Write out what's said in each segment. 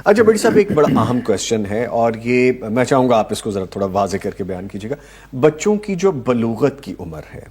اچھا بڑی صاحب، ایک بڑا اہم کویسچن ہے اور یہ میں چاہوں گا آپ اس کو ذرا تھوڑا واضح کر کے بیان کیجیے گا. بچوں کی جو بلوغت کی عمر ہے،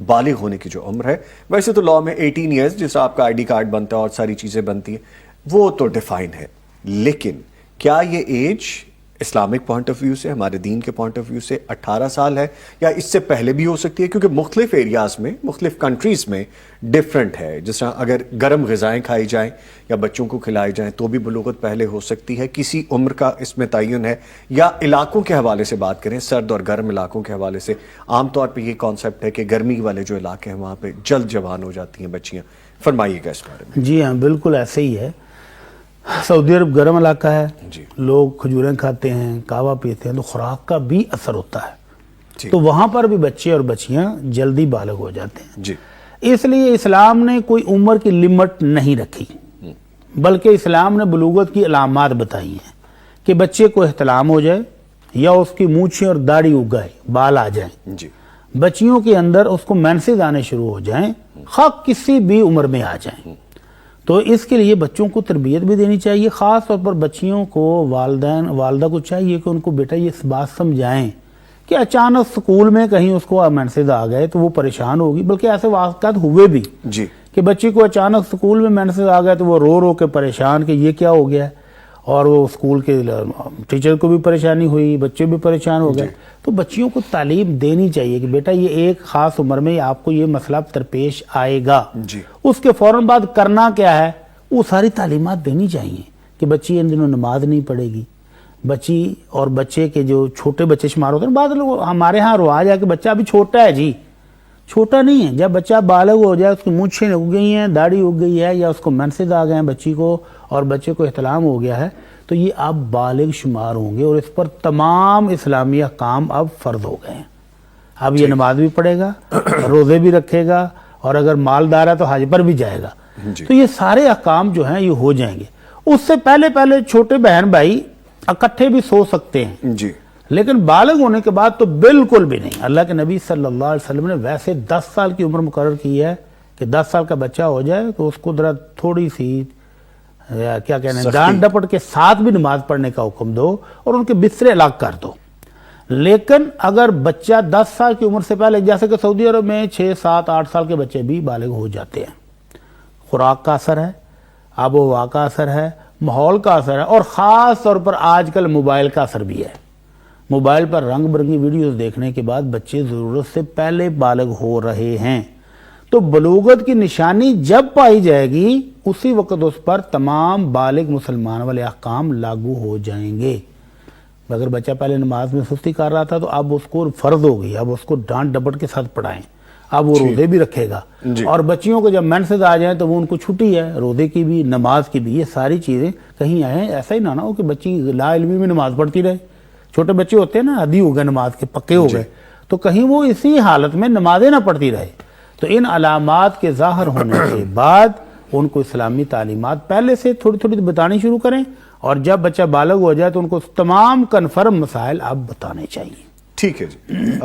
بالغ ہونے کی جو عمر ہے، ویسے تو لاء میں 18 ایئرز جس آپ کا آئی ڈی کارڈ بنتا ہے اور ساری چیزیں بنتی ہیں وہ تو ڈیفائن ہے، لیکن کیا یہ ایج اسلامک پوائنٹ آف ویو سے، ہمارے دین کے پوائنٹ آف ویو سے 18 سال ہے یا اس سے پہلے بھی ہو سکتی ہے؟ کیونکہ مختلف ایریاز میں، مختلف کنٹریز میں ڈیفرنٹ ہے. جس طرح اگر گرم غذائیں کھائی جائیں یا بچوں کو کھلائی جائیں تو بھی بلوغت پہلے ہو سکتی ہے. کسی عمر کا اس میں تعین ہے؟ یا علاقوں کے حوالے سے بات کریں، سرد اور گرم علاقوں کے حوالے سے عام طور پہ یہ کانسیپٹ ہے کہ گرمی والے جو علاقے ہیں وہاں پہ جلد جوان ہو جاتی ہیں بچیاں. فرمائیے گا اس بارے میں. جی ہاں، بالکل ایسے ہی ہے. سعودی عرب گرم علاقہ ہے، لوگ کھجوریں کھاتے ہیں، کہوہ پیتے ہیں، تو خوراک کا بھی اثر ہوتا ہے. تو وہاں پر بھی بچے اور بچیاں جلدی بالغ ہو جاتے ہیں. اس لیے اسلام نے کوئی عمر کی لمٹ نہیں رکھی، بلکہ اسلام نے بلوغت کی علامات بتائی ہیں کہ بچے کو احتلام ہو جائے یا اس کی مونچھیں اور داڑھی اگائے، بال آ جائیں. بچیوں کے اندر اس کو مینسز آنے شروع ہو جائیں، خواہ کسی بھی عمر میں آ جائیں. تو اس کے لیے بچوں کو تربیت بھی دینی چاہیے. خاص طور پر بچیوں کو والدہ کو چاہیے کہ ان کو بیٹا یہ بات سمجھائیں کہ اچانک سکول میں کہیں اس کو مینسز آ گئے تو وہ پریشان ہوگی. بلکہ ایسے واقعات ہوئے بھی کہ بچی کو اچانک سکول میں مینسز آ گئے تو وہ رو کے پریشان کہ یہ کیا ہو گیا ہے، اور وہ اسکول کے ٹیچر کو بھی پریشانی ہوئی، بچے بھی پریشان ہو گئے. تو بچیوں کو تعلیم دینی چاہیے کہ بیٹا یہ ایک خاص عمر میں آپ کو یہ مسئلہ درپیش آئے گا، اس کے فوراً بعد کرنا کیا ہے، وہ ساری تعلیمات دینی چاہیے. کہ بچی ان دنوں نماز نہیں پڑھے گی، بچی اور بچے کے جو چھوٹے بچے شمار ہوتے ہیں، بعض لوگ ہمارے ہاں رواج ہے کہ بچہ ابھی چھوٹا ہے. جی چھوٹا نہیں ہے، جب بچہ بالغ ہو جائے، اس کی مونچھیں اگ گئی ہیں، داڑھی اگ گئی ہے، یا اس کو مینسز آ گئے ہیں بچی کو اور بچے کو احتلام ہو گیا ہے، تو یہ اب بالغ شمار ہوں گے اور اس پر تمام اسلامی احکام اب فرض ہو گئے ہیں. اب یہ نماز بھی پڑھے گا، روزے بھی رکھے گا، اور اگر مالدار ہے تو حج پر بھی جائے گا. تو یہ سارے احکام جو ہیں یہ ہو جائیں گے. اس سے پہلے چھوٹے بہن بھائی اکٹھے بھی سو سکتے ہیں، لیکن بالغ ہونے کے بعد تو بالکل بھی نہیں. اللہ کے نبی صلی اللہ علیہ وسلم نے ویسے 10 سال کی عمر مقرر کی ہے کہ 10 سال کا بچہ ہو جائے تو اس کو ذرا تھوڑی سی کیا کہنا ہے، ڈانٹ ڈپٹ کے ساتھ بھی نماز پڑھنے کا حکم دو اور ان کے بسترے الگ کر دو. لیکن اگر بچہ 10 سال کی عمر سے پہلے، جیسے کہ سعودی عرب میں 6 7 8 سال کے بچے بھی بالغ ہو جاتے ہیں. خوراک کا اثر ہے، آب و ہوا کا اثر ہے، ماحول کا اثر ہے، اور خاص طور پر آج کل موبائل کا اثر بھی ہے. موبائل پر رنگ برنگی ویڈیوز دیکھنے کے بعد بچے ضرورت سے پہلے بالغ ہو رہے ہیں. تو بلوغت کی نشانی جب پائی جائے گی اسی وقت اس پر تمام بالغ مسلمان والے احکام لاگو ہو جائیں گے. اگر بچہ پہلے نماز میں سستی کر رہا تھا تو اب اس کو فرض ہو گئی، اب اس کو ڈانٹ ڈپٹ کے ساتھ پڑھائیں. اب وہ روزے بھی رکھے گا، اور بچیوں کو جب مینسز آ جائیں تو وہ ان کو چھٹی ہے، روزے کی بھی نماز کی بھی. یہ ساری چیزیں کہیں آئیں، ایسا ہی نہ ہو کہ بچی لا علمی میں نماز پڑھتی رہے. چھوٹے بچے ہوتے ہیں نا، عادی ہو گئے نماز کے، پکے ہو گئے، تو کہیں وہ اسی حالت میں نمازیں نہ پڑھتی رہے. تو ان علامات کے ظاہر ہونے کے بعد ان کو اسلامی تعلیمات پہلے سے تھوڑی تھوڑی بتانی شروع کریں، اور جب بچہ بالغ ہو جائے تو ان کو تمام کنفرم مسائل آپ بتانے چاہیے. ٹھیک ہے جی.